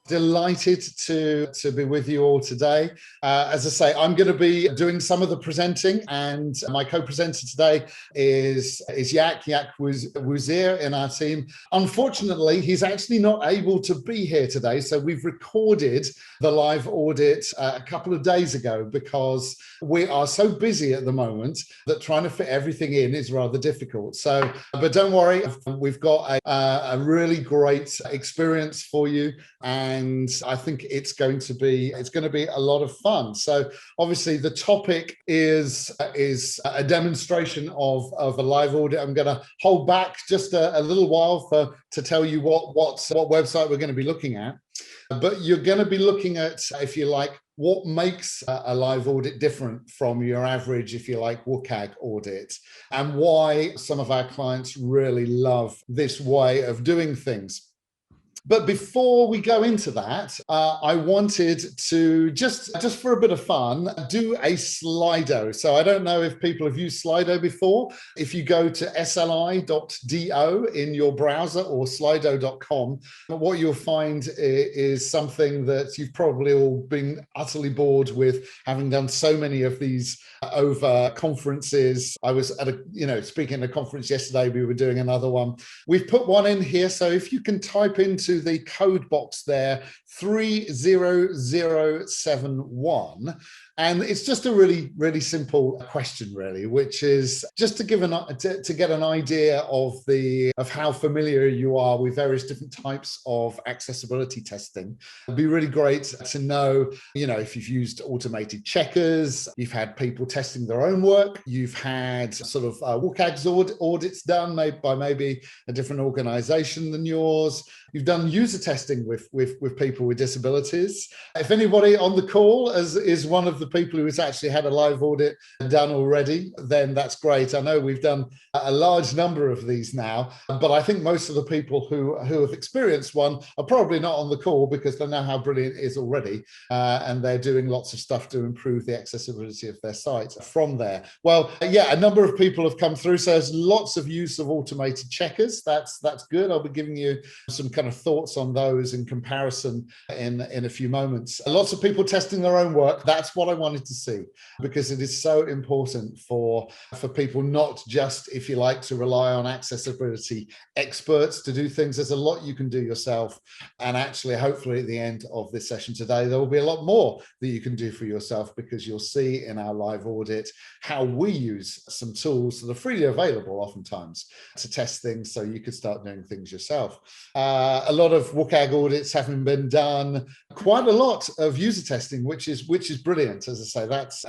Delighted to be with you all today. As I say, I'm going to be doing some of the presenting, and my co-presenter today is Yacoob Woozeer in our team. Unfortunately, he's actually not able to be here today, so we've recorded the live audit a couple of days ago because we are so busy at the moment that trying to fit everything in is rather difficult. So, but don't worry, we've got a really great experience for you, and I think it's going to be a lot of fun. So obviously the topic is a demonstration of a live audit. I'm going to hold back just a little while to tell you what website we're going to be looking at. But you're going to be looking at, if you like, what makes a live audit different from your average, if you like, WCAG audit, and why some of our clients really love this way of doing things. But before we go into that, I wanted to just for a bit of fun, do a Slido. So I don't know if people have used Slido before. If you go to sli.do in your browser or slido.com, what you'll find is something that you've probably all been utterly bored with, having done so many of these over conferences. I was at speaking at a conference yesterday. We were doing another one. We've put one in here. So if you can type into the code box there, 30071, and it's just a really simple question, really, which is just to get an idea of how familiar you are with various different types of accessibility testing. It'd be really great to know, if you've used automated checkers, you've had people testing their own work, you've had sort of WCAG audits done by maybe a different organization than yours. You've done user testing with people with disabilities. If anybody on the call is one of the people who has actually had a live audit done already, then that's great. I know we've done a large number of these now, but I think most of the people who have experienced one are probably not on the call because they know how brilliant it is already, and they're doing lots of stuff to improve the accessibility of their site from there. Well, yeah, a number of people have come through, so there's lots of use of automated checkers. That's good. I'll be giving you some kind of thoughts on those in comparison in a few moments. Lots of people testing their own work. That's what I wanted to see, because it is so important for people not just, if you like, to rely on accessibility experts to do things. There's a lot you can do yourself, and actually hopefully at the end of this session today there will be a lot more that you can do for yourself, because you'll see in our live audit how we use some tools that are freely available oftentimes to test things, so you could start doing things yourself. A lot of WCAG audits having been done, quite a lot of user testing, which is brilliant. As I say, that's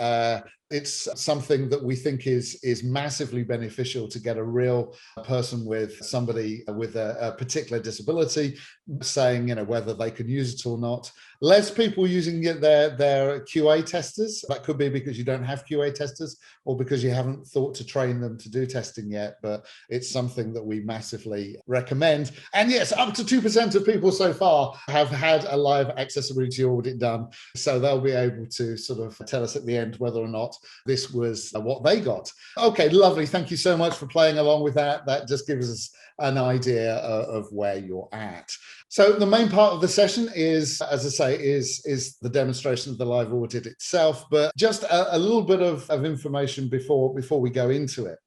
it's something that we think is massively beneficial to get a real person with somebody with a particular disability saying, whether they can use it or not. Less people using their QA testers. That could be because you don't have QA testers, or because you haven't thought to train them to do testing yet, but it's something that we massively recommend. And yes, up to 2% of people so far have had a live accessibility audit done, so they'll be able to sort of tell us at the end whether or not this was what they got. Okay, lovely. Thank you so much for playing along with that. That just gives us an idea of where you're at. So the main part of the session is, as I say, is the demonstration of the live audit itself, but just a little bit of information before we go into it.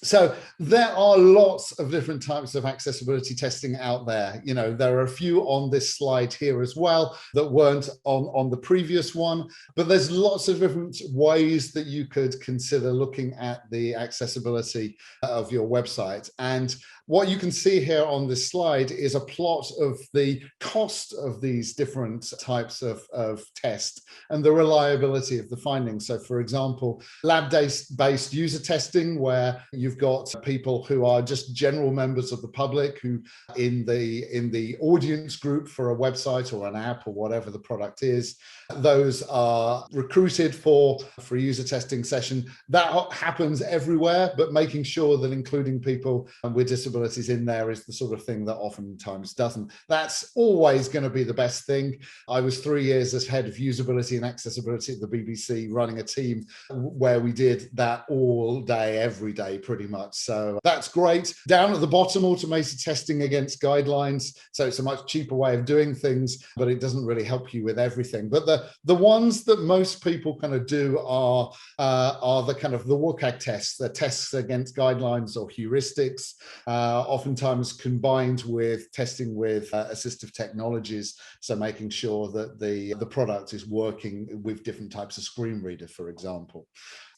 So there are lots of different types of accessibility testing out there. There are a few on this slide here as well that weren't on the previous one, but there's lots of different ways that you could consider looking at the accessibility of your website. And what you can see here on this slide is a plot of the cost of these different types of tests and the reliability of the findings. So for example, lab-based user testing, where you've got people who are just general members of the public who in the audience group for a website or an app or whatever the product is, those are recruited for a user testing session. That happens everywhere, but making sure that including people with disabilities in there is the sort of thing that oftentimes doesn't. That's always going to be the best thing. I was 3 years as head of usability and accessibility at the BBC, running a team where we did that all day, every day, pretty pretty much. So that's great. Down at the bottom, automated testing against guidelines. So it's a much cheaper way of doing things, but it doesn't really help you with everything. But the ones that most people kind of do are the kind of the WCAG tests, the tests against guidelines or heuristics, oftentimes combined with testing with assistive technologies. So making sure that the product is working with different types of screen reader, for example.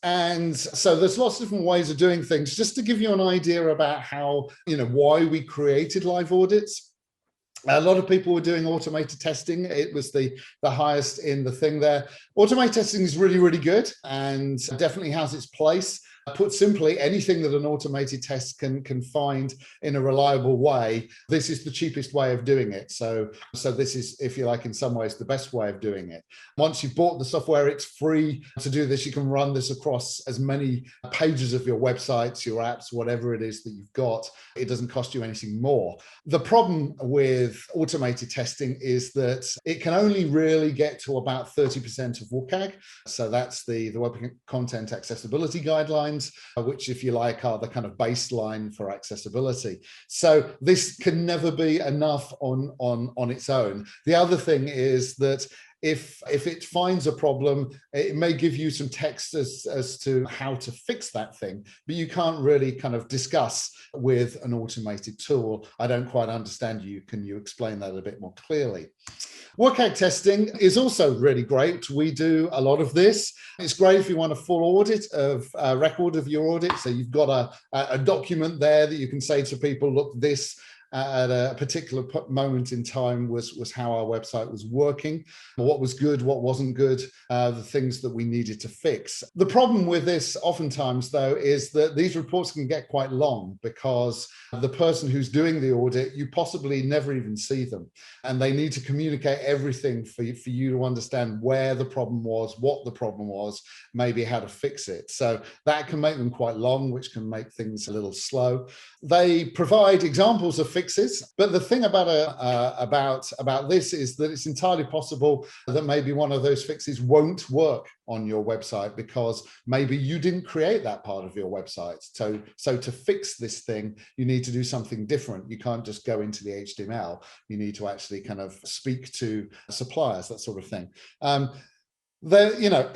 And so there's lots of different ways of doing things. Just to give you an idea about how, why we created live audits. A lot of people were doing automated testing. It was the highest in the thing there. Automated testing is really, really good and definitely has its place. Put simply, anything that an automated test can find in a reliable way, this is the cheapest way of doing it. So this is, if you like, in some ways, the best way of doing it. Once you've bought the software, it's free to do this. You can run this across as many pages of your websites, your apps, whatever it is that you've got. It doesn't cost you anything more. The problem with automated testing is that it can only really get to about 30% of WCAG. So that's the Web Content Accessibility Guidelines, which, if you like, are the kind of baseline for accessibility. So this can never be enough on its own. The other thing is that if it finds a problem, it may give you some text as to how to fix that thing, but you can't really kind of discuss with an automated tool. I don't quite understand you. Can you explain that a bit more clearly? WCAG testing is also really great. We do a lot of this. It's great if you want a full audit of record of your audit. So you've got a document there that you can say to people, look, this at a particular moment in time was how our website was working, what was good, what wasn't good, the things that we needed to fix. The problem with this oftentimes, though, is that these reports can get quite long because the person who's doing the audit, you possibly never even see them, and they need to communicate everything for you to understand where the problem was, what the problem was, maybe how to fix it. So that can make them quite long, which can make things a little slow. They provide examples of fixes, but the thing about this is that it's entirely possible that maybe one of those fixes won't work on your website because maybe you didn't create that part of your website. So to fix this thing, you need to do something different. You can't just go into the HTML. You need to actually kind of speak to suppliers, that sort of thing.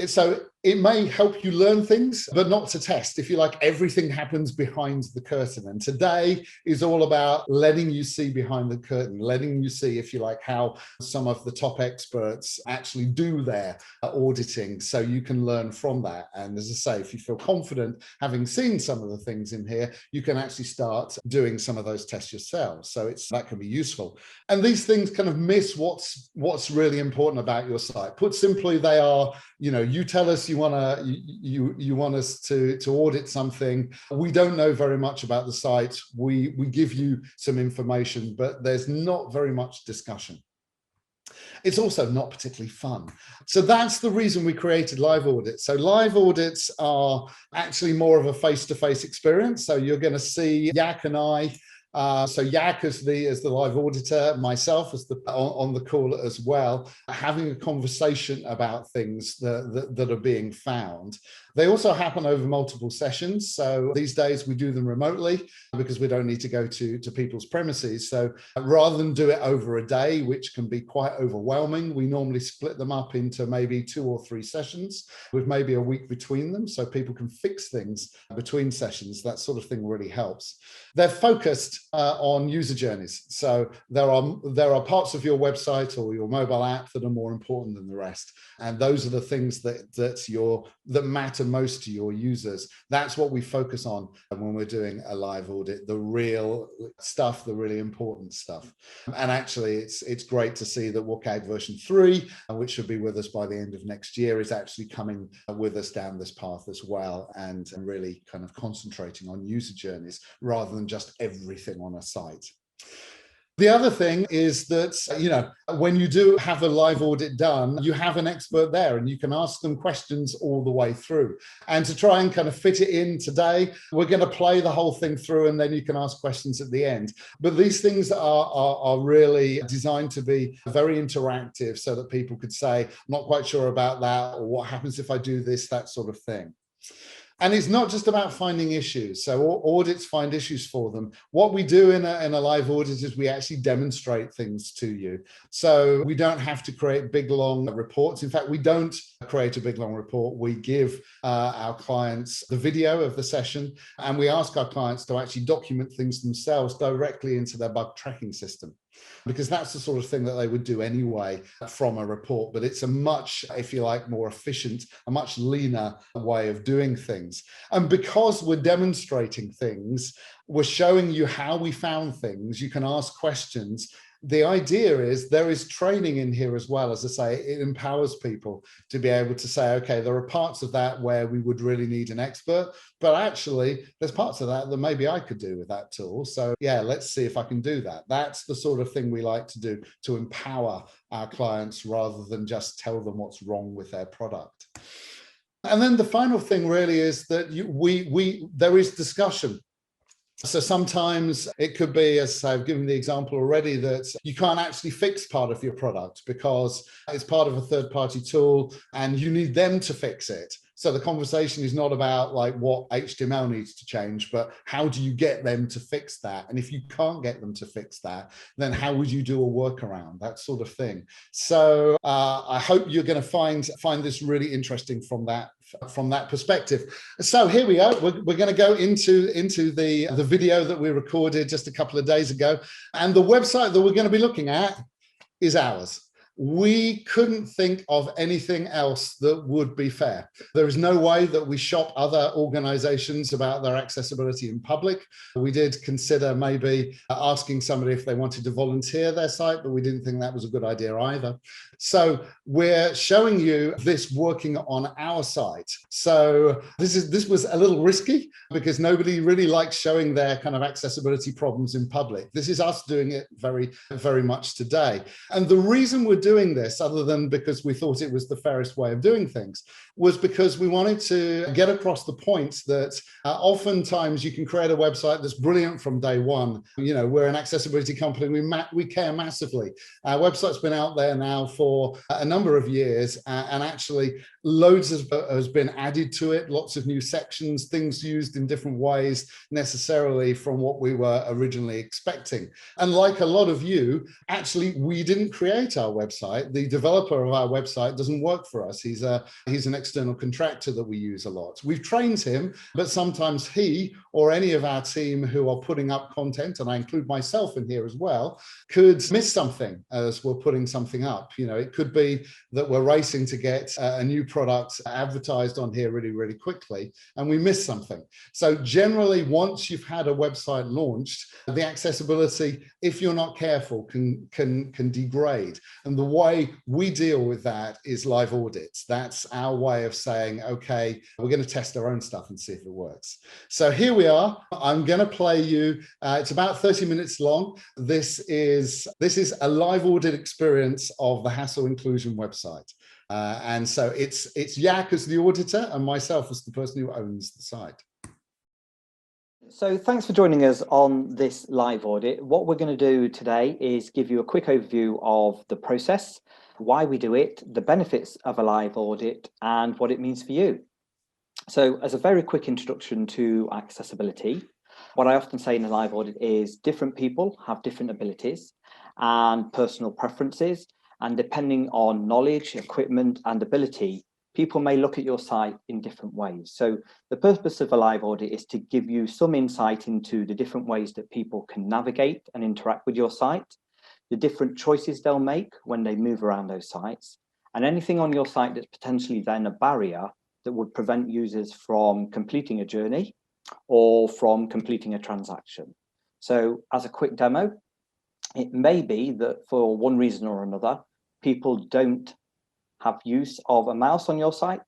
So it may help you learn things, but not to test. If you like, everything happens behind the curtain. And today is all about letting you see behind the curtain, letting you see, if you like, how some of the top experts actually do their auditing, so you can learn from that. And as I say, if you feel confident, having seen some of the things in here, you can actually start doing some of those tests yourselves. So that can be useful. And these things kind of miss what's really important about your site. Put simply, they are, you tell us you want us to audit something. We don't know very much about the site. We give you some information, but there's not very much discussion. It's also not particularly fun. So that's the reason we created live audits. So live audits are actually more of a face-to-face experience. So you're going to see Yac and I. So Yac as the live auditor, myself as on the call as well, having a conversation about things that are being found. They also happen over multiple sessions. So these days we do them remotely because we don't need to go to people's premises. So rather than do it over a day, which can be quite overwhelming, we normally split them up into maybe 2 or 3 sessions with maybe a week between them, so people can fix things between sessions. That sort of thing really helps. They're focused on user journeys. So there are parts of your website or your mobile app that are more important than the rest. And those are the things that matter most to your users. That's what we focus on when we're doing a live audit, the real stuff, the really important stuff. And actually, it's great to see that WCAG version 3, which should be with us by the end of next year, is actually coming with us down this path as well, and really kind of concentrating on user journeys rather than just everything on a site. The other thing is that, when you do have a live audit done, you have an expert there and you can ask them questions all the way through. And to try and kind of fit it in today, we're going to play the whole thing through and then you can ask questions at the end. But these things are really designed to be very interactive so that people could say, not quite sure about that, or what happens if I do this, that sort of thing. And it's not just about finding issues. So audits find issues for them. What we do in a live audit is we actually demonstrate things to you. So we don't have to create big, long reports. In fact, we don't create a big, long report. We give our clients the video of the session, and we ask our clients to actually document things themselves directly into their bug tracking system, because that's the sort of thing that they would do anyway from a report. But it's a much, if you like, more efficient, a much leaner way of doing things. And because we're demonstrating things, we're showing you how we found things. You can ask questions. The idea is there is training in here as well. As I say, it empowers people to be able to say, okay, there are parts of that where we would really need an expert, but actually there's parts of that that maybe I could do with that tool. So yeah, let's see if I can do that. That's the sort of thing we like to do, to empower our clients rather than just tell them what's wrong with their product. And then the final thing really is that there is discussion. So sometimes it could be, as I've given the example already, that you can't actually fix part of your product because it's part of a third-party tool and you need them to fix it. So the conversation is not about like what HTML needs to change, but how do you get them to fix that? And if you can't get them to fix that, then how would you do a workaround, that sort of thing. So I hope you're going to find this really interesting from that perspective. So here we are. We're going to go into the video that we recorded just a couple of days ago. And the website that we're going to be looking at is ours. We couldn't think of anything else that would be fair. There is no way that we shop other organizations about their accessibility in public. We did consider maybe asking somebody if they wanted to volunteer their site, but we didn't think that was a good idea either. So we're showing you this working on our site. So this was a little risky because nobody really likes showing their kind of accessibility problems in public. This is us doing it very, very much today. And the reason we're doing this, other than because we thought it was the fairest way of doing things, was because we wanted to get across the point that oftentimes you can create a website that's brilliant from day one. You know, we're an accessibility company. We care massively. Our website's been out there now for a number of years, and actually loads has been added to it, lots of new sections, things used in different ways necessarily from what we were originally expecting. And like a lot of you, actually, we didn't create our website. The developer of our website doesn't work for us. He's an external contractor that we use a lot. We've trained him, but sometimes he or any of our team who are putting up content, and I include myself in here as well, could miss something as we're putting something up. You know, it could be that we're racing to get a new product advertised on here really, really quickly, and we miss something. So generally, once you've had a website launched, the accessibility, if you're not careful, can degrade. And the way we deal with that is live audits. That's our way of saying, okay, we're going to test our own stuff and see if it works. So here we are. I'm going to play you. It's about 30 minutes long. This is a live audit experience of the Hassell Inclusion website. And so it's Yac as the auditor and myself as the person who owns the site. So thanks for joining us on this live audit. What we're going to do today is give you a quick overview of the process, why we do it, the benefits of a live audit, and what it means for you. So as a very quick introduction to accessibility, what I often say in a live audit is different people have different abilities and personal preferences, and depending on knowledge, equipment, and ability, people may look at your site in different ways. So the purpose of a live audit is to give you some insight into the different ways that people can navigate and interact with your site, the different choices they'll make when they move around those sites, and anything on your site that's potentially then a barrier that would prevent users from completing a journey or from completing a transaction. So as a quick demo, it may be that for one reason or another, people don't have use of a mouse on your site.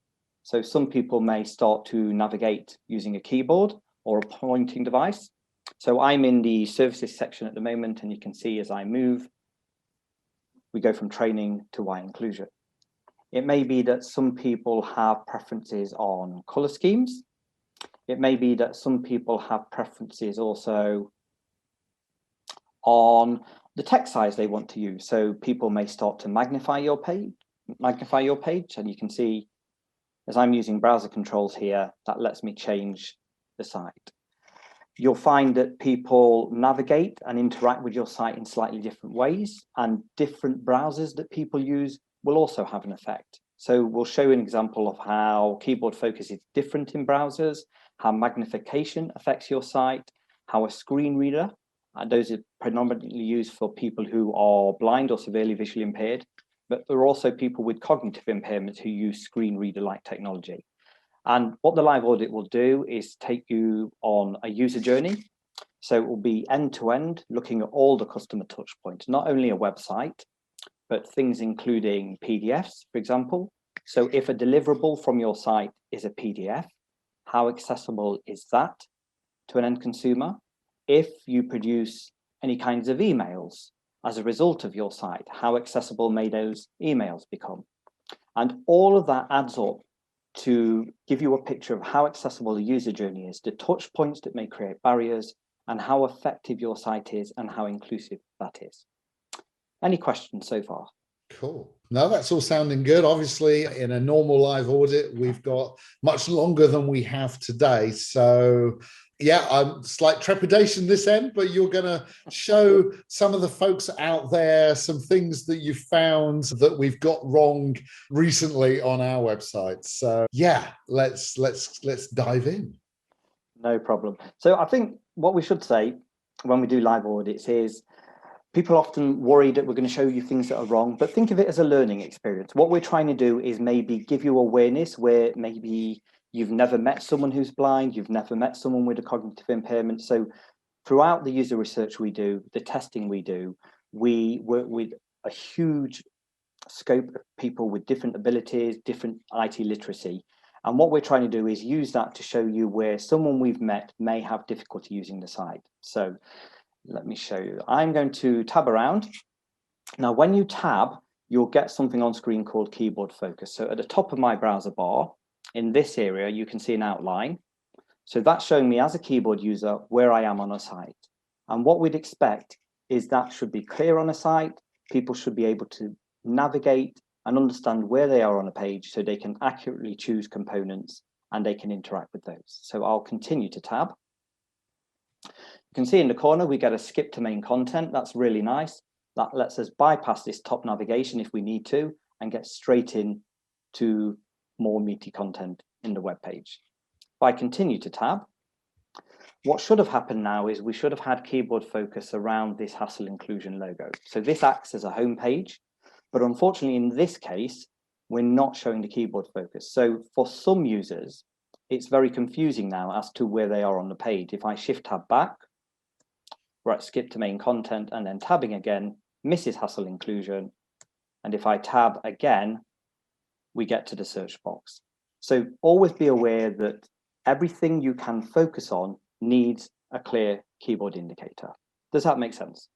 So some people may start to navigate using a keyboard or a pointing device. So I'm in the services section at the moment, and you can see as I move, we go from training to Y inclusion. It may be that some people have preferences on color schemes. It may be that some people have preferences also on the text size they want to use. So people may start to magnify your page, and you can see As I'm using browser controls here, that lets me change the site. You'll find that people navigate and interact with your site in slightly different ways, and different browsers that people use will also have an effect. So we'll show an example of how keyboard focus is different in browsers, how magnification affects your site, how a screen reader, and those are predominantly used for people who are blind or severely visually impaired, but there are also people with cognitive impairments who use screen reader-like technology. And what the live audit will do is take you on a user journey. So it will be end-to-end, looking at all the customer touch points, not only a website, but things including PDFs, for example. So if a deliverable from your site is a PDF, how accessible is that to an end consumer? If you produce any kinds of emails as a result of your site, how accessible may those emails become? And all of that adds up to give you a picture of how accessible the user journey is, the touch points that may create barriers, and how effective your site is and how inclusive that is. Any questions so far? Cool. No, that's all sounding good. Obviously, in a normal live audit, we've got much longer than we have today. So yeah, slight trepidation this end, but you're going to show some of the folks out there some things that you found that we've got wrong recently on our website. So yeah, let's dive in. No problem. So I think what we should say when we do live audits is people often worry that we're going to show you things that are wrong, but think of it as a learning experience. What we're trying to do is maybe give you awareness where maybe you've never met someone who's blind, you've never met someone with a cognitive impairment. So throughout the user research we do, the testing we do, we work with a huge scope of people with different abilities, different IT literacy. And what we're trying to do is use that to show you where someone we've met may have difficulty using the site. So let me show you. I'm going to tab around. Now, when you tab, you'll get something on screen called keyboard focus. So at the top of my browser bar, in this area, you can see an outline. So that's showing me as a keyboard user where I am on a site. And what we'd expect is that should be clear on a site. People should be able to navigate and understand where they are on a page so they can accurately choose components and they can interact with those. So I'll continue to tab. You can see in the corner, we get a skip to main content. That's really nice. That lets us bypass this top navigation if we need to and get straight in to more meaty content in the web page. If I continue to tab, what should have happened now is we should have had keyboard focus around this Hassell inclusion logo. So this acts as a home page, but unfortunately in this case, we're not showing the keyboard focus. So for some users, it's very confusing now as to where they are on the page. If I shift tab back, we're at skip to main content and then tabbing again, misses Hassell inclusion. And if I tab again, we get to the search box. So always be aware that everything you can focus on needs a clear keyboard indicator. Does that make sense?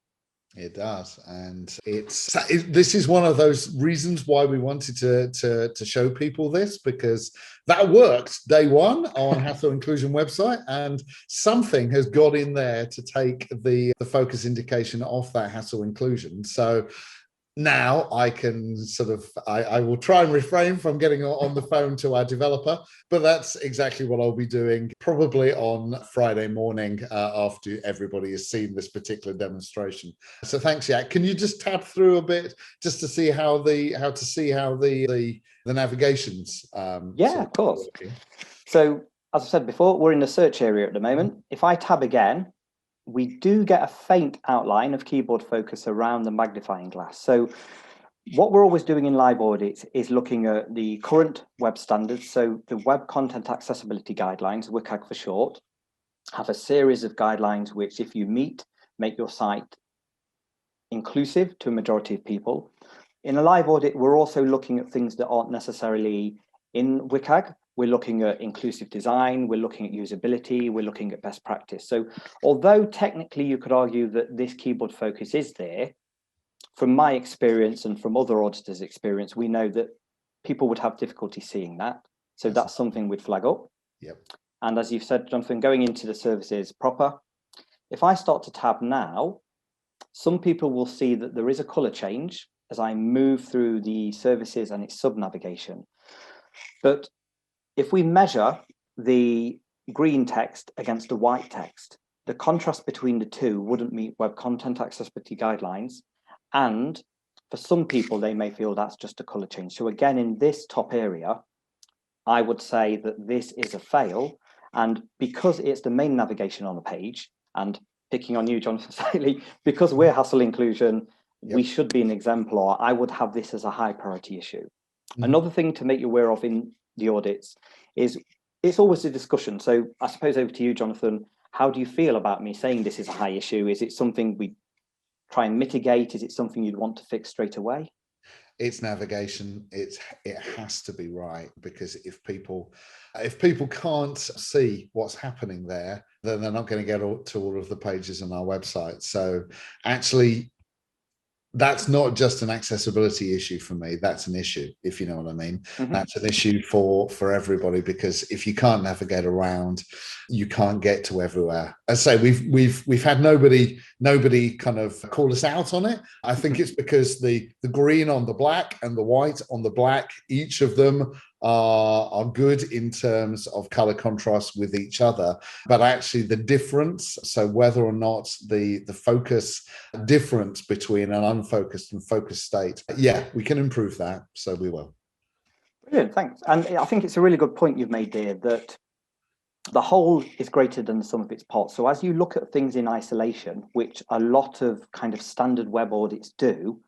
It does, and this is one of those reasons why we wanted to show people this, because that worked day one on Hassell Inclusion website, and something has got in there to take the focus indication off that Hassell Inclusion. So now I can I will try and refrain from getting on the phone to our developer, but that's exactly what I'll be doing probably on Friday morning after everybody has seen this particular demonstration. So thanks, Yak. Can you just tab through a bit just to see how the navigations? Yeah, of course. So as I said before, we're in the search area at the moment. If I tab again, we do get a faint outline of keyboard focus around the magnifying glass. So what we're always doing in live audits is looking at the current web standards. So the Web Content Accessibility Guidelines, WCAG for short, have a series of guidelines which, if you meet, make your site inclusive to a majority of people. In a live audit, we're also looking at things that aren't necessarily in WCAG. We're looking at inclusive design, we're looking at usability, we're looking at best practice. So although technically you could argue that this keyboard focus is there, from my experience and from other auditors' experience, we know that people would have difficulty seeing that. So that's something we'd flag up. Yep. And as you've said, Jonathan, going into the services proper, if I start to tab now, some people will see that there is a color change as I move through the services and its sub-navigation. But If we measure the green text against the white text, the contrast between the two wouldn't meet Web Content Accessibility Guidelines. And for some people, they may feel that's just a color change. So again, in this top area, I would say that this is a fail. And because it's the main navigation on the page, and picking on you, Jonathan, slightly, because we're Hassell Inclusion, we should be an exemplar. I would have this as a high priority issue. Another thing to make you aware of in the audits is it's always a discussion. So I suppose over to you, Jonathan, how do you feel about me saying this is a high issue? Is it something we try and mitigate? Is it something you'd want to fix straight away? It's navigation. It has to be right, because if people can't see what's happening there, then they're not going to get to all of the pages on our website. So actually, that's not just an accessibility issue for me. That's an issue, if you know what I mean. That's an issue for everybody, because if you can't navigate around, you can't get to everywhere. As I say, we've had nobody kind of call us out on it. I think it's because the green on the black and the white on the black, each of them are good in terms of color contrast with each other, but actually the difference, so whether or not the focus difference between an unfocused and focused state, we can improve that, so we will. Brilliant, thanks. And I think it's a really good point you've made there, that the whole is greater than the sum of its parts. So as you look at things in isolation, which a lot of kind of standard web audits do,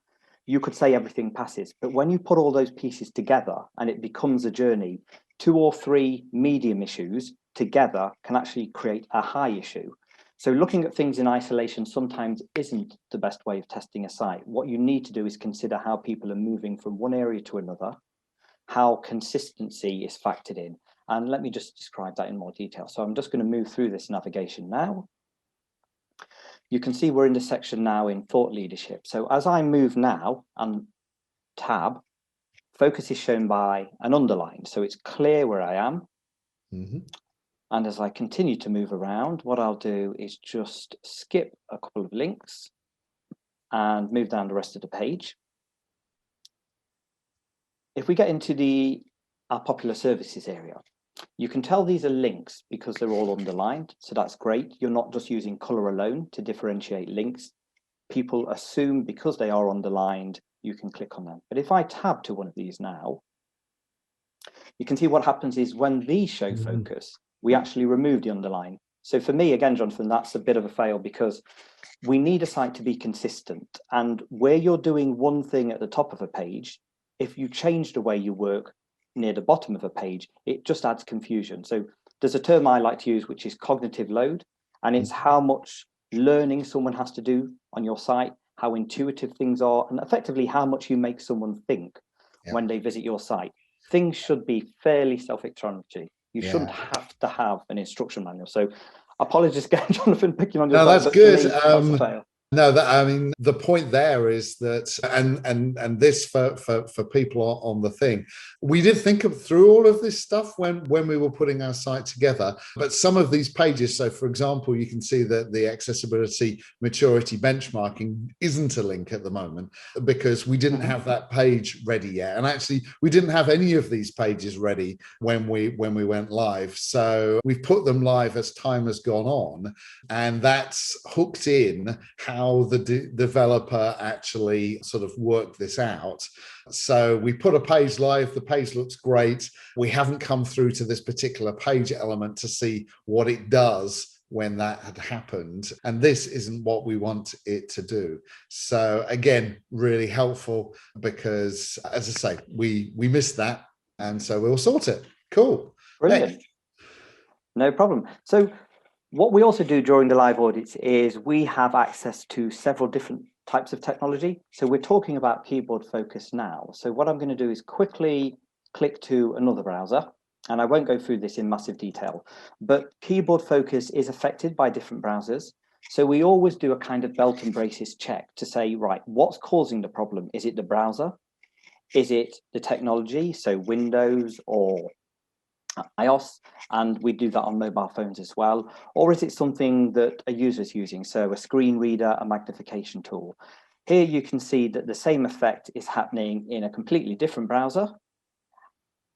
you could say everything passes. But when you put all those pieces together and it becomes a journey, 2 or 3 medium issues together can actually create a high issue. So looking at things in isolation sometimes isn't the best way of testing a site. What you need to do is consider how people are moving from one area to another, how consistency is factored in. And let me just describe that in more detail. So I'm just going to move through this navigation now. You can see we're in the section now in thought leadership. So as I move now and tab, focus is shown by an underline. So it's clear where I am. And as I continue to move around, what I'll do is just skip a couple of links and move down the rest of the page. If we get into our popular services area, you can tell these are links because they're all underlined. So that's great. You're not just using color alone to differentiate links. People assume because they are underlined, you can click on them. But if I tab to one of these now, you can see what happens is when these show focus, we actually remove the underline. So for me, again, Jonathan, that's a bit of a fail, because we need a site to be consistent. And where you're doing one thing at the top of a page, if you change the way you work near the bottom of a page, it just adds confusion. So there's a term I like to use, which is cognitive load, and it's how much learning someone has to do on your site, how intuitive things are, and effectively how much you make someone think when they visit your site. Things should be fairly self-explanatory. You shouldn't have to have an instruction manual. So apologies again, Jonathan, picking on your No, site, that's good. That's a fail. No, I mean, the point there is that, and this for people on the thing, we did think through all of this stuff when we were putting our site together, but some of these pages, so for example, you can see that the accessibility maturity benchmarking isn't a link at the moment because we didn't have that page ready yet. And actually, we didn't have any of these pages ready when we went live. So we've put them live as time has gone on, and that's hooked in how the developer actually sort of worked this out. So we put a page live, the page looks great. We haven't come through to this particular page element to see what it does when that had happened. And this isn't what we want it to do. So again, really helpful because, as I say, we missed that. And so we'll sort it. Cool. Brilliant. Next. No problem. So what we also do during the live audits is we have access to several different types of technology. So we're talking about keyboard focus now. So what I'm going to do is quickly click to another browser, and I won't go through this in massive detail, but keyboard focus is affected by different browsers. So we always do a kind of belt and braces check to say, right, what's causing the problem? Is it the browser? Is it the technology? So Windows or iOS, and we do that on mobile phones as well. Or is it something that a user is using? So a screen reader, a magnification tool. Here you can see that the same effect is happening in a completely different browser.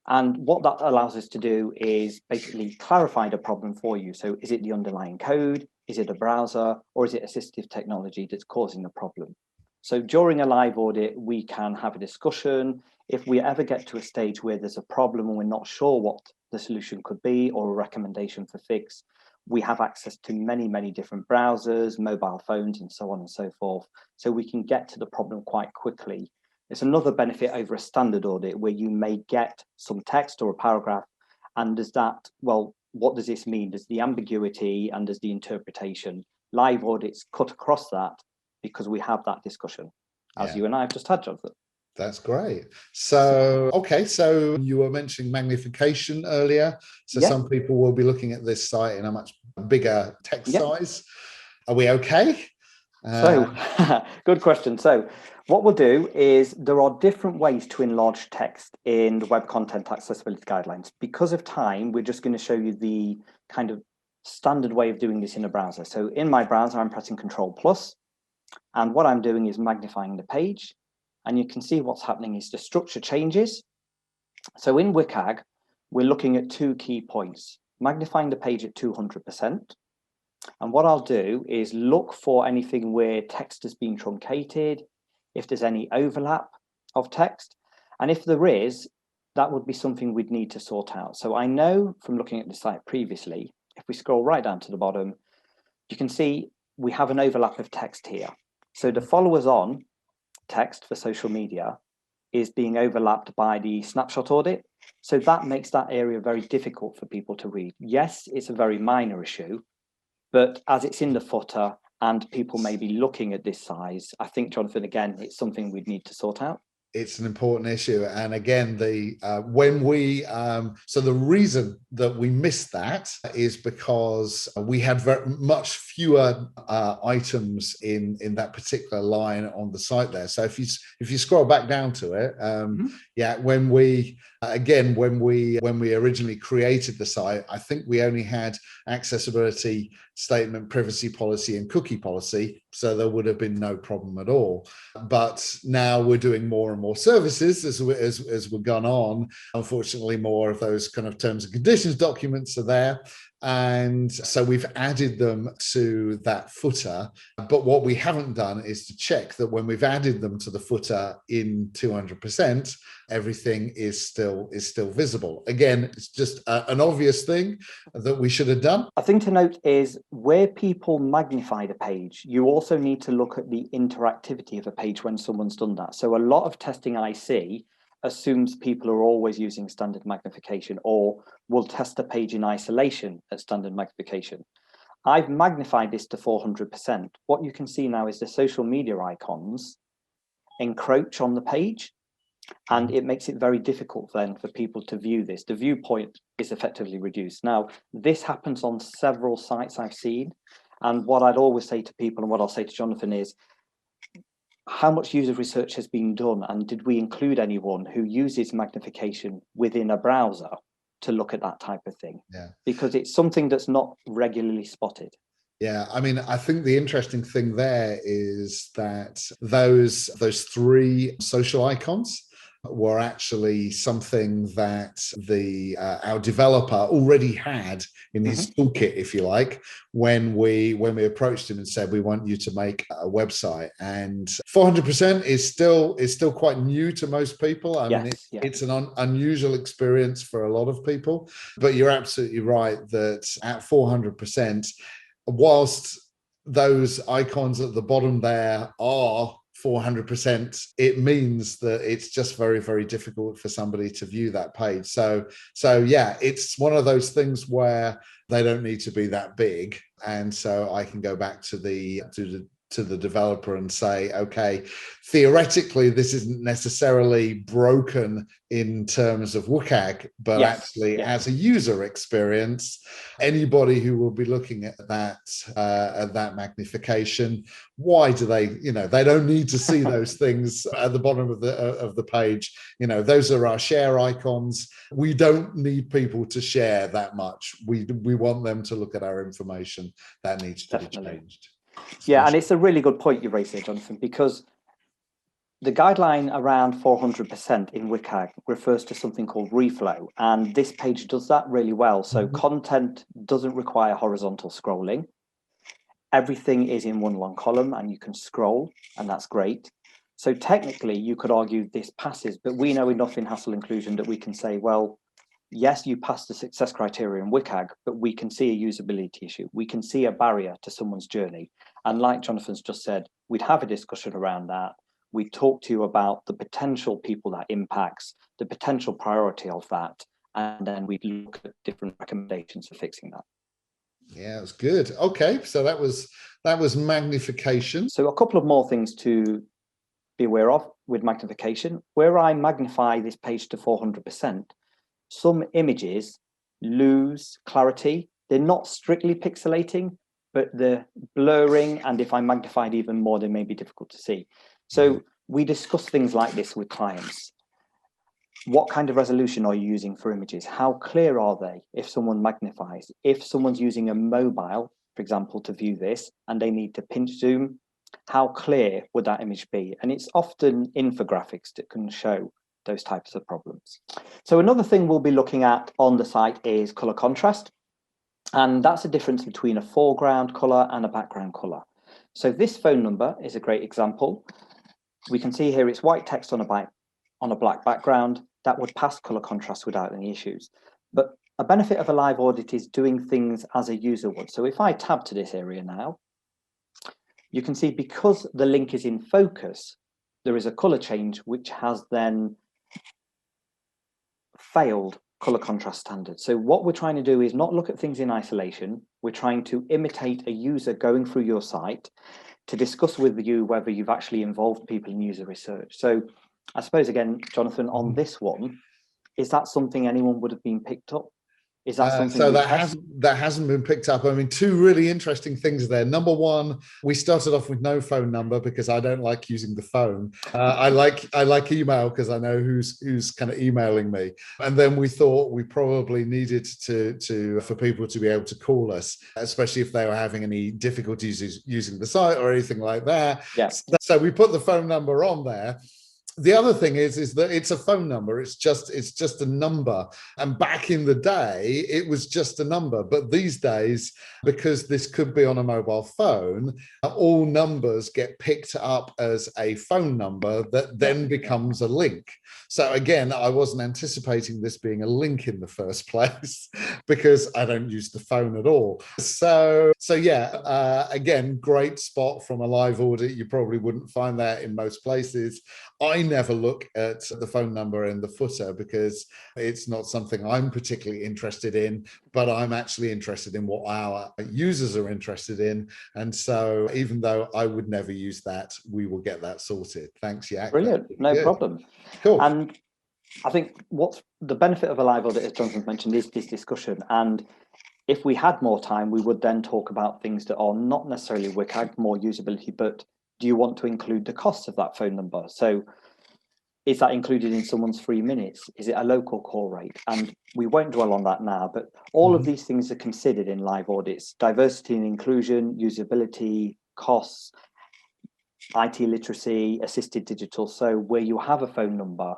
And what that allows us to do is basically clarify the problem for you. So is it the underlying code? Is it a browser? Or is it assistive technology that's causing the problem? So during a live audit, we can have a discussion. If we ever get to a stage where there's a problem and we're not sure what the solution could be or a recommendation for fix, we have access to many, many different browsers, mobile phones, and so on and so forth. So we can get to the problem quite quickly. It's another benefit over a standard audit where you may get some text or a paragraph, and there's that, well, what does this mean? There's the ambiguity and there's the interpretation. Live audits cut across that because we have that discussion, as you and I have just had, Jonathan. That's great. So, okay, so you were mentioning magnification earlier. So some people will be looking at this site in a much bigger text size. Are we okay? So, good question. So what we'll do is there are different ways to enlarge text in the Web Content Accessibility Guidelines. Because of time, we're just going to show you the kind of standard way of doing this in a browser. So in my browser, I'm pressing Control+, and what I'm doing is magnifying the page. And you can see what's happening is the structure changes. So in WCAG, we're looking at two key points: magnifying the page at 200%. And what I'll do is look for anything where text has been truncated, if there's any overlap of text. And if there is, that would be something we'd need to sort out. So I know from looking at the site previously, if we scroll right down to the bottom, you can see we have an overlap of text here. So the followers on text for social media is being overlapped by the snapshot audit. So that makes that area very difficult for people to read. Yes, it's a very minor issue, but as it's in the footer and people may be looking at this size, I think, Jonathan, again, it's something we'd need to sort out. It's an important issue, and again, the so the reason that we missed that is because we had very much fewer items in that particular line on the site there. So if you scroll back down to it, when we originally created the site, I think we only had accessibility statement, privacy policy, and cookie policy, so there would have been no problem at all. But now we're doing more and more services as we've gone on. Unfortunately, more of those kind of terms and conditions documents are there. And so we've added them to that footer. But what we haven't done is to check that when we've added them to the footer in 200%, everything is still visible. Again, it's just an obvious thing that we should have done. A thing to note is where people magnify the page, you also need to look at the interactivity of a page when someone's done that. So a lot of testing I see assumes people are always using standard magnification or will test a page in isolation at standard magnification. I've magnified this to 400%. What you can see now is the social media icons encroach on the page, and it makes it very difficult then for people to view this. The viewpoint is effectively reduced. Now, this happens on several sites I've seen, and what I'd always say to people, and what I'll say to Jonathan, is how much user research has been done, and did we include anyone who uses magnification within a browser to look at that type of thing? Because it's something that's not regularly spotted. Yeah, I mean, I think the interesting thing there is that those three social icons were actually something that our developer already had in his toolkit, if you like, when we approached him and said we want you to make a website. And 400% is still quite new to most people. I mean, it's an unusual experience for a lot of people. But you're absolutely right that at 400%, whilst those icons at the bottom there are 400%, it means that it's just very, very difficult for somebody to view that page. So yeah, it's one of those things where they don't need to be that big. And so I can go back to the developer and say, okay, theoretically, this isn't necessarily broken in terms of WCAG, but actually as a user experience, anybody who will be looking at that magnification, why do they, they don't need to see those things at the bottom of the page. Those are our share icons. We don't need people to share that much. We want them to look at our information. That needs to be changed. Yeah, and it's a really good point you raised there, Jonathan, because the guideline around 400% in WCAG refers to something called reflow, and this page does that really well. So content doesn't require horizontal scrolling. Everything is in one long column and you can scroll, and that's great. So technically you could argue this passes, but we know enough in Hassell inclusion that we can say, well, yes, you passed the success criteria in WCAG, but we can see a usability issue. We can see a barrier to someone's journey. And like Jonathan's just said, we'd have a discussion around that. We talk to you about the potential people that impacts, the potential priority of that, and then we'd look at different recommendations for fixing that. Yeah, it was good. Okay, so that was magnification. So a couple of more things to be aware of with magnification. Where I magnify this page to 400%, some images lose clarity. They're not strictly pixelating, but they're blurring, and if I magnify it even more, they may be difficult to see. So we discuss things like this with clients. What kind of resolution are you using for images? How clear are they if someone magnifies? If someone's using a mobile, for example, to view this, and they need to pinch zoom, how clear would that image be? And it's often infographics that can show those types of problems. So another thing we'll be looking at on the site is color contrast. And that's the difference between a foreground color and a background color. So this phone number is a great example. We can see here it's white text on a black background. That would pass color contrast without any issues. But a benefit of a live audit is doing things as a user would. So if I tab to this area now, you can see because the link is in focus, there is a color change which has then failed color contrast standard. So what we're trying to do is not look at things in isolation. We're trying to imitate a user going through your site to discuss with you whether you've actually involved people in user research. So I suppose, again, Jonathan, on this one, is that something anyone would have been picked up? Is that something? So that hasn't been picked up. I mean, two really interesting things there. Number one, we started off with no phone number because I don't like using the phone. I like email because I know who's kind of emailing me. And then we thought we probably needed for people to be able to call us, especially if they were having any difficulties using the site or anything like that. Yes. So we put the phone number on there. The other thing is that it's a phone number. It's just a number. And back in the day, it was just a number. But these days, because this could be on a mobile phone, all numbers get picked up as a phone number that then becomes a link. So again, I wasn't anticipating this being a link in the first place because I don't use the phone at all. So yeah, again, great spot from a live audit. You probably wouldn't find that in most places. I never look at the phone number in the footer because it's not something I'm particularly interested in, but I'm actually interested in what our users are interested in. And so even though I would never use that, we will get that sorted. Thanks, Yac. Brilliant, no problem. Cool. And I think what's the benefit of a live audit, as Jonathan mentioned, is this discussion. And if we had more time, we would then talk about things that are not necessarily WCAG, more usability, but do you want to include the cost of that phone number? So is that included in someone's 3 minutes? Is it a local call rate? And we won't dwell on that now, but all of these things are considered in live audits: diversity and inclusion, usability, costs, IT literacy, assisted digital. So where you have a phone number,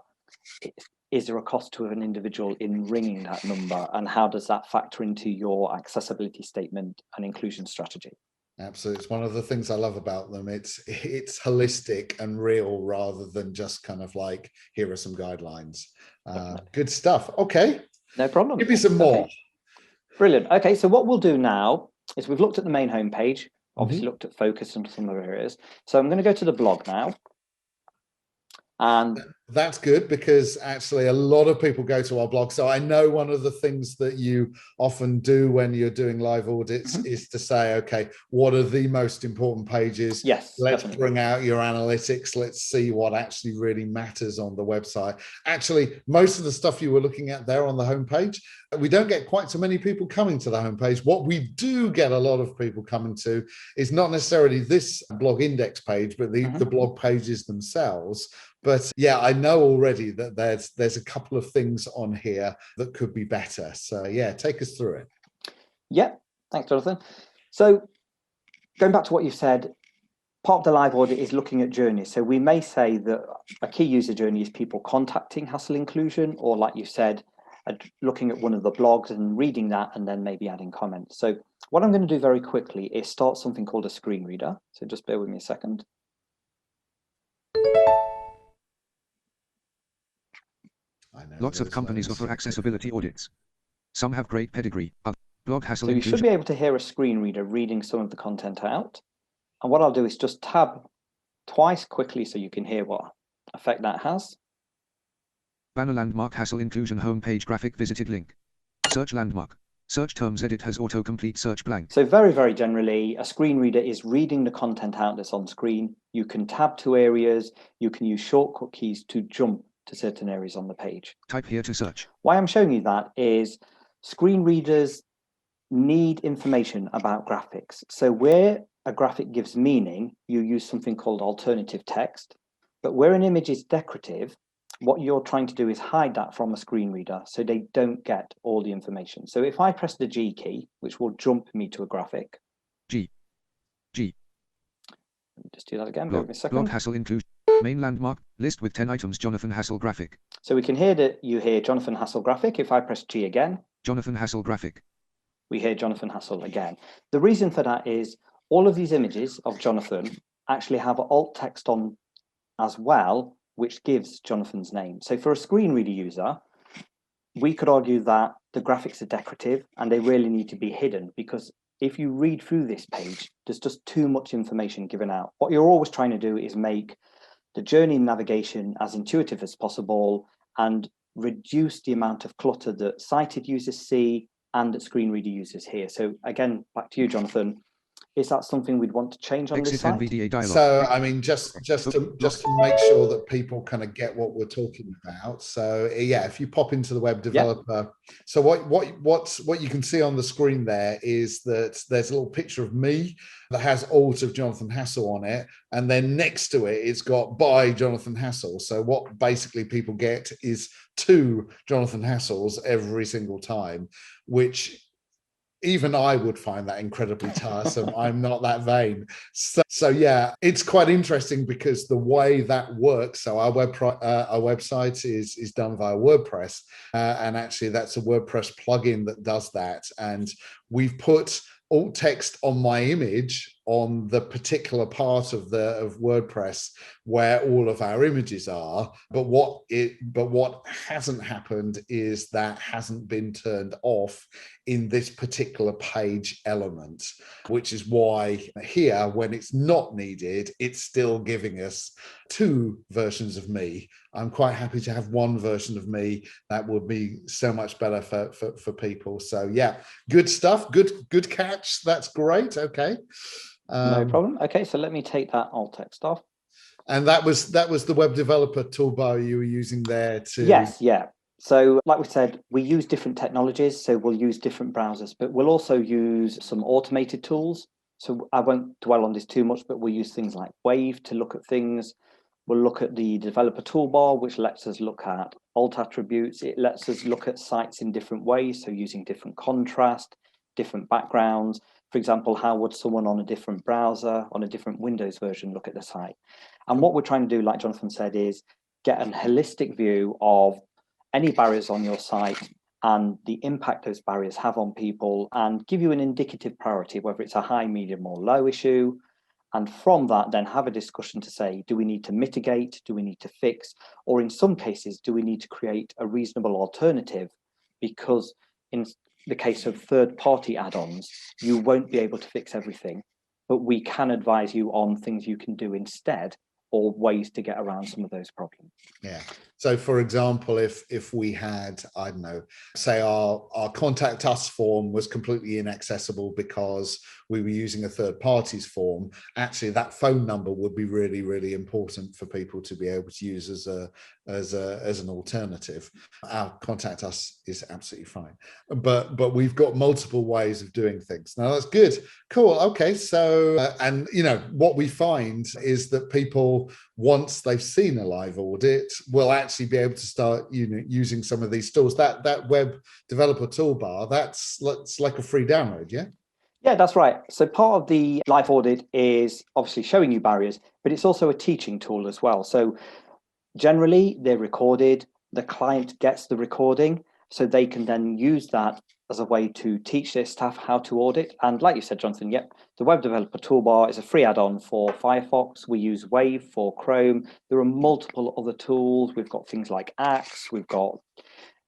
is there a cost to an individual in ringing that number? And how does that factor into your accessibility statement and inclusion strategy? Absolutely. It's one of the things I love about them. It's holistic and real rather than just kind of like, here are some guidelines. Good stuff. Okay. No problem. Give me some more. Okay. Brilliant. Okay, so what we'll do now is we've looked at the main homepage, obviously looked at focus and some other areas. So I'm going to go to the blog now. And that's good because actually a lot of people go to our blog. So I know one of the things that you often do when you're doing live audits is to say, okay, what are the most important pages? Yes, let's definitely bring out your analytics. Let's see what actually really matters on the website. Actually, most of the stuff you were looking at there on the homepage, we don't get quite so many people coming to the homepage. What we do get a lot of people coming to is not necessarily this blog index page, but the blog pages themselves. But yeah, I know already that there's a couple of things on here that could be better. So yeah, take us through it. Yeah, thanks, Jonathan. So going back to what you said, part of the live audit is looking at journeys. So we may say that a key user journey is people contacting Hassell Inclusion, or like you said, looking at one of the blogs and reading that and then maybe adding comments. So what I'm going to do very quickly is start something called a screen reader. So just bear with me a second. Lots of companies offer accessibility audits. Some have great pedigree. Blog Hassell So you should be able to hear a screen reader reading some of the content out. And what I'll do is just tab twice quickly so you can hear what effect that has. Banner landmark Hassell Inclusion homepage graphic visited link. Search landmark. Search terms edit has autocomplete search blank. So very, very generally, a screen reader is reading the content out that's on screen. You can tab to areas. You can use shortcut keys to jump to certain areas on the page. Type here to search. Why I'm showing you that is screen readers need information about graphics. So where a graphic gives meaning, you use something called alternative text. But where an image is decorative, what you're trying to do is hide that from a screen reader so they don't get all the information. So if I press the G key, which will jump me to a graphic. G. Let me just do that again. Blog, a second. Blog Hassell Inclusion. Main landmark, list with 10 items, Jonathan Hassell graphic. So we can hear that you hear Jonathan Hassell graphic. If I press G again. Jonathan Hassell graphic. We hear Jonathan Hassell again. The reason for that is all of these images of Jonathan actually have alt text on as well, which gives Jonathan's name. So for a screen reader user, we could argue that the graphics are decorative and they really need to be hidden, because if you read through this page, there's just too much information given out. What you're always trying to do is make the journey navigation as intuitive as possible and reduce the amount of clutter that sighted users see and that screen reader users hear. So again, back to you, Jonathan. Is that something we'd want to change on this site? So, I mean, just to make sure that people kind of get what we're talking about. So, yeah, if you pop into the web developer, so what you can see on the screen there is that there's a little picture of me that has alt of Jonathan Hassell on it, and then next to it, it's got by Jonathan Hassell. So, what basically people get is two Jonathan Hassells every single time, which even I would find that incredibly tiresome. I'm not that vain. So yeah, it's quite interesting because the way that works. So our website is done via WordPress, and actually that's a WordPress plugin that does that. And we've put alt text on my image on the particular part of WordPress where all of our images are, but what hasn't happened is that hasn't been turned off in this particular page element, which is why here, when it's not needed, it's still giving us two versions of me. I'm quite happy to have one version of me. That would be so much better for people. So yeah, good stuff. Good catch. That's great. Okay. No problem. Okay, so let me take that alt text off. And that was the web developer toolbar you were using there to... Yes, yeah. So like we said, we use different technologies, so we'll use different browsers, but we'll also use some automated tools. So I won't dwell on this too much, but we'll use things like Wave to look at things. We'll look at the developer toolbar, which lets us look at alt attributes. It lets us look at sites in different ways, so using different contrast, different backgrounds. For example, how would someone on a different browser, on a different Windows version, look at the site? And what we're trying to do, like Jonathan said, is get a holistic view of any barriers on your site and the impact those barriers have on people, and give you an indicative priority, whether it's a high, medium, or low issue. And from that, then have a discussion to say, do we need to mitigate? Do we need to fix? Or in some cases, do we need to create a reasonable alternative? Because in the case of third-party add-ons, you won't be able to fix everything, but we can advise you on things you can do instead, or ways to get around some of those problems. Yeah. So for example, if we had, I don't know, say our contact us form was completely inaccessible because we were using a third party's form, actually that phone number would be really, really important for people to be able to use as an alternative. Our contact us is absolutely fine, but we've got multiple ways of doing things. Now that's good. Cool. Okay. So, and you know, what we find is that people, once they've seen a live audit, will actually be able to start using some of these tools. That web developer toolbar, that's like a free download, yeah? Yeah, that's right. So part of the live audit is obviously showing you barriers, but it's also a teaching tool as well. So generally they're recorded, the client gets the recording, so they can then use that as a way to teach their staff how to audit. And like you said, Jonathan, yep, the Web Developer Toolbar is a free add-on for Firefox. We use Wave for Chrome. There are multiple other tools. We've got things like Axe. We've got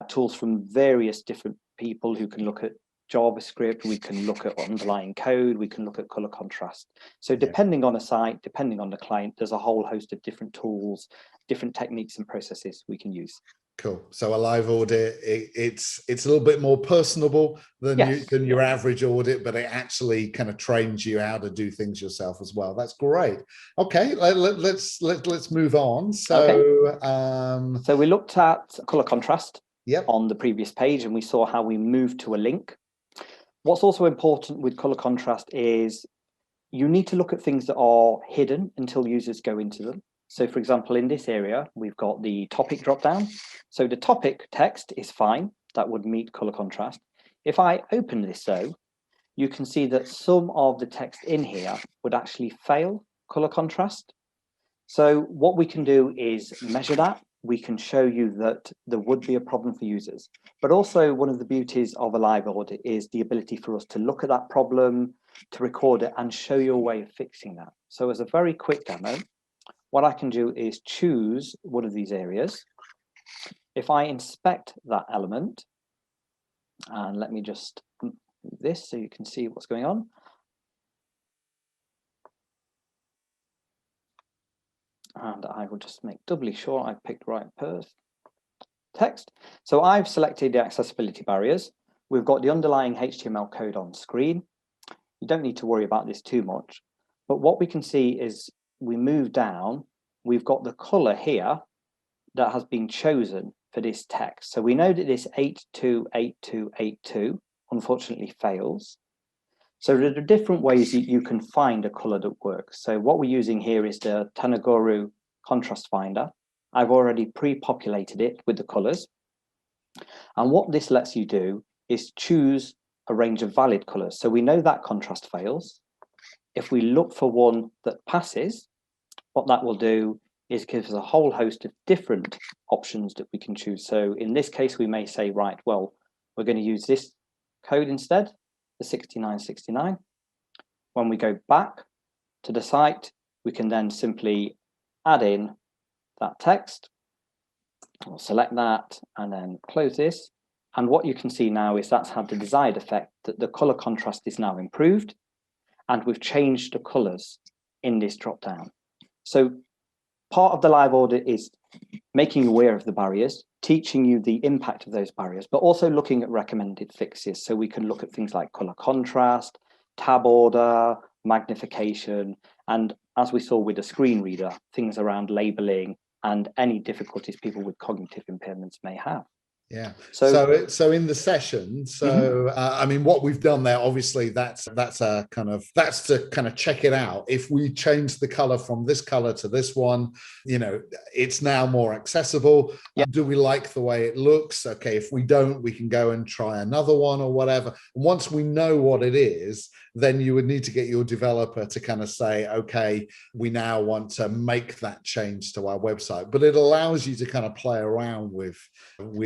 tools from various different people who can look at JavaScript. We can look at underlying code. We can look at color contrast. So depending on a site, depending on the client, there's a whole host of different tools, different techniques and processes we can use. Cool. So a live audit, it's a little bit more personable than your average audit, but it actually kind of trains you how to do things yourself as well. That's great. Okay, let's move on. So so we looked at color contrast Yep. on the previous page, and we saw how we moved to a link. What's also important with color contrast is you need to look at things that are hidden until users go into them. So for example, in this area, we've got the topic dropdown. So the topic text is fine. That would meet color contrast. If I open this though, you can see that some of the text in here would actually fail color contrast. So what we can do is measure that. We can show you that there would be a problem for users. But also one of the beauties of a live audit is the ability for us to look at that problem, to record it and show you a way of fixing that. So as a very quick demo, what I can do is choose one of these areas. If I inspect that element, and let me just do this so you can see what's going on. And I will just make doubly sure I picked the right text. So I've selected the accessibility barriers. We've got the underlying HTML code on screen. You don't need to worry about this too much. But what we can see is we move down, we've got the color here that has been chosen for this text. So we know that this 828282 unfortunately fails. So there are different ways that you can find a color that works. So what we're using here is the Tanaguru contrast finder. I've already pre-populated it with the colors. And what this lets you do is choose a range of valid colors. So we know that contrast fails. If we look for one that passes, what that will do is give us a whole host of different options that we can choose. So in this case, we may say, right, well, we're going to use this code instead, the 6969. When we go back to the site, we can then simply add in that text. We'll select that and then close this. And what you can see now is that's had the desired effect, that the color contrast is now improved and we've changed the colors in this drop down. So part of the live audit is making you aware of the barriers, teaching you the impact of those barriers, but also looking at recommended fixes. So we can look at things like color contrast, tab order, magnification, and as we saw with the screen reader, things around labeling and any difficulties people with cognitive impairments may have. Yeah. So in the session, I mean, what we've done there, obviously, that's to kind of check it out. If we change the color from this color to this one, you know, it's now more accessible. Yep. Do we like the way it looks? Okay. If we don't, we can go and try another one or whatever. And once we know what it is, then you would need to get your developer to kind of say, okay, we now want to make that change to our website. But it allows you to kind of play around with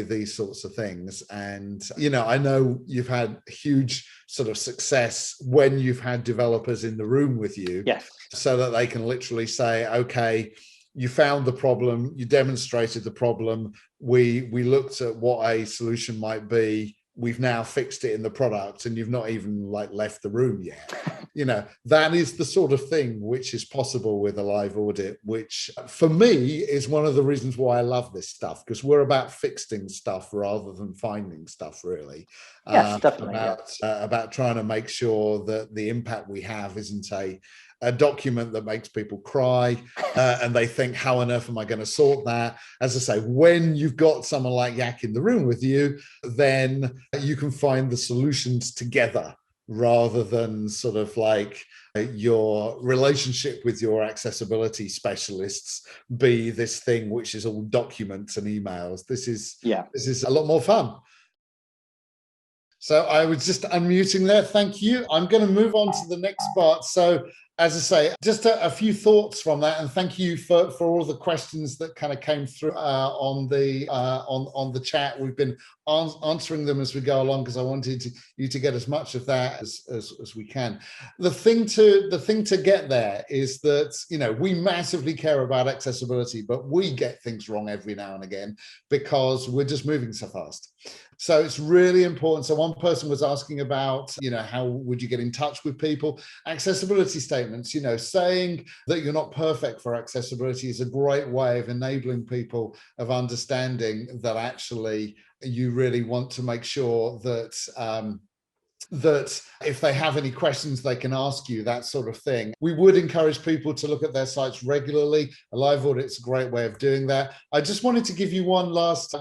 these sorts of things. And, you know, I know you've had huge sort of success when you've had developers in the room with you, yes, so that they can literally say, okay, you found the problem, you demonstrated the problem, we looked at what a solution might be, we've now fixed it in the product, and you've not even like left the room yet. You know, that is the sort of thing which is possible with a live audit, which for me is one of the reasons why I love this stuff, because we're about fixing stuff rather than finding stuff, really. Yes, definitely. About trying to make sure that the impact we have isn't a document that makes people cry and they think, how on earth am I going to sort that? As I say, when you've got someone like Yak in the room with you, then you can find the solutions together, rather than sort of like your relationship with your accessibility specialists be this thing which is all documents and emails. This is a lot more fun. So I was just unmuting there. Thank you. I'm going to move on to the next part. So as I say, just a few thoughts from that, and thank you for all the questions that kind of came through on the chat. We've been answering them as we go along because I wanted you to get as much of that as we can. The thing to get there is that, you know, we massively care about accessibility, but we get things wrong every now and again because we're just moving so fast. So it's really important. So one person was asking about, you know, how would you get in touch with people? Accessibility statements, you know, saying that you're not perfect for accessibility is a great way of enabling people of understanding that actually you really want to make sure that that if they have any questions, they can ask you, that sort of thing. We would encourage people to look at their sites regularly. A live audit's a great way of doing that. I just wanted to give you one last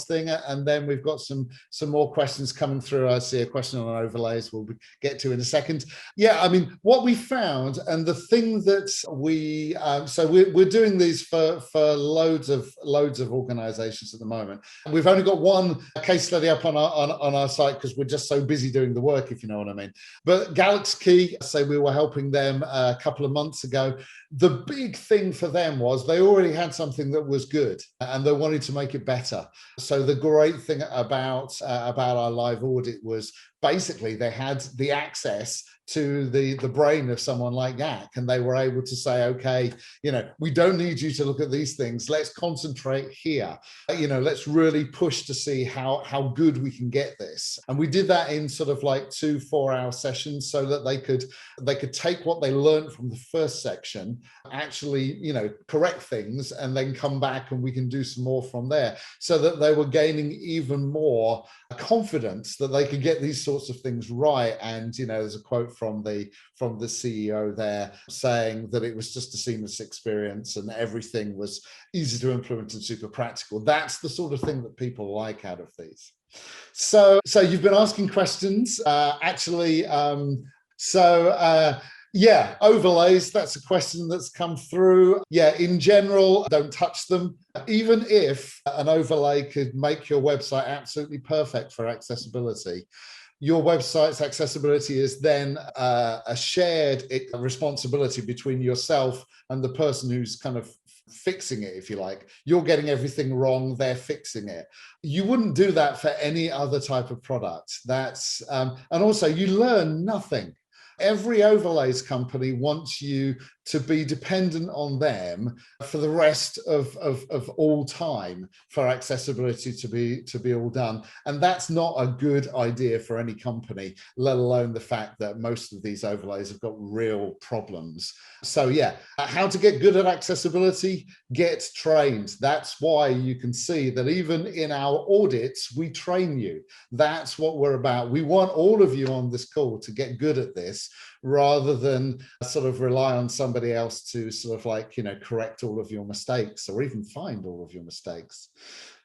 thing, and then we've got some more questions coming through. I see a question on overlays we'll get to in a second. Yeah, I mean, what we found, and the thing that we, so we're doing these for loads of organizations at the moment. We've only got one case study up on our site because we're just so busy doing the work, if you know what I mean. But Galaxy, so we were helping them a couple of months ago. The big thing for them was they already had something that was good and they wanted to make it better. So the great thing about our live audit was basically they had the access to the brain of someone like Yak, and they were able to say, okay, you know, we don't need you to look at these things. Let's concentrate here. You know, let's really push to see how good we can get this. And we did that in sort of like 2 4-hour sessions so that they could take what they learned from the first section, actually, you know, correct things, and then come back and we can do some more from there, so that they were gaining even more confidence that they could get these sorts of things right. And, you know, there's a quote from the CEO there saying that it was just a seamless experience and everything was easy to implement and super practical. That's the sort of thing that people like out of these. So you've been asking questions, yeah, overlays, that's a question that's come through. Yeah, in general, don't touch them. Even if an overlay could make your website absolutely perfect for accessibility, your website's accessibility is then a shared responsibility between yourself and the person who's kind of fixing it, if you like. You're getting everything wrong, they're fixing it. You wouldn't do that for any other type of product. That's and also you learn nothing. Every overlays company wants you to be dependent on them for the rest of all time for accessibility to be all done. And that's not a good idea for any company, let alone the fact that most of these overlays have got real problems. So yeah, how to get good at accessibility? Get trained. That's why you can see that even in our audits, we train you. That's what we're about. We want all of you on this call to get good at this, rather than sort of rely on somebody else to sort of like, you know, correct all of your mistakes or even find all of your mistakes.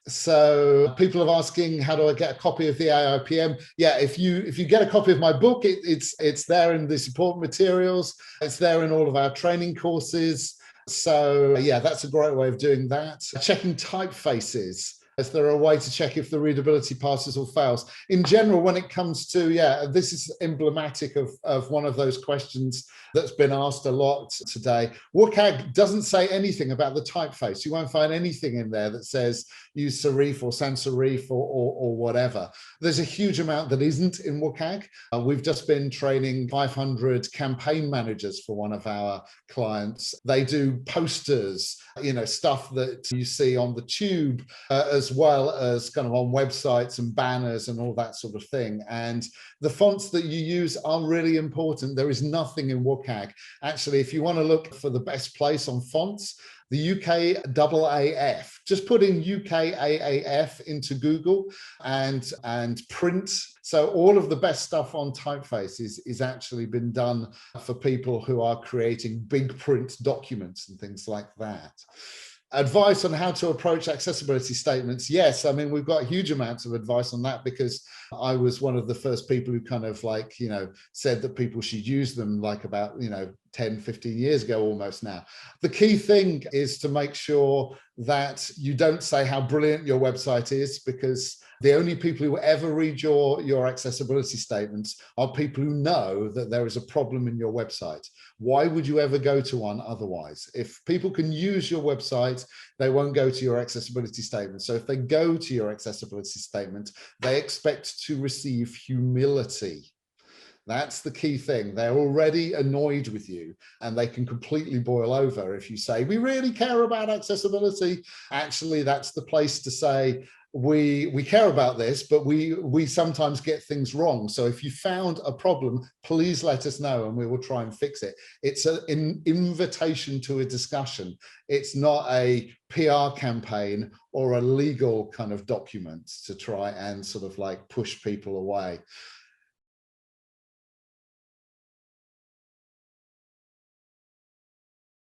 So people are asking, how do I get a copy of the AIPM? Yeah, if you get a copy of my book, it's there in the support materials. It's there in all of our training courses. So yeah, that's a great way of doing that. Checking typefaces. Is there a way to check if the readability passes or fails? In general, when it comes to, yeah, this is emblematic of one of those questions that's been asked a lot today. WCAG doesn't say anything about the typeface. You won't find anything in there that says use serif or sans serif or whatever. There's a huge amount that isn't in WCAG. We've just been training 500 campaign managers for one of our clients. They do posters, you know, stuff that you see on the tube, as well as kind of on websites and banners and all that sort of thing. And the fonts that you use are really important. There is nothing in WCAG. Actually, if you want to look for the best place on fonts, the UKAAF, just put in UKAAF into Google and print. So all of the best stuff on typeface is actually been done for people who are creating big print documents and things like that. Advice on how to approach accessibility statements. Yes, I mean, we've got huge amounts of advice on that because I was one of the first people who kind of like, you know, said that people should use them like about, you know, 10, 15 years ago almost now. The key thing is to make sure that you don't say how brilliant your website is, because the only people who ever read your accessibility statements are people who know that there is a problem in your website. Why would you ever go to one otherwise? If people can use your website, they won't go to your accessibility statement. So if they go to your accessibility statement, they expect to receive humility. That's the key thing. They're already annoyed with you, and they can completely boil over if you say, we really care about accessibility. Actually, that's the place to say, we care about this, but we sometimes get things wrong. So if you found a problem, please let us know and we will try and fix it. It's an invitation to a discussion. It's not a PR campaign or a legal kind of document to try and sort of like push people away.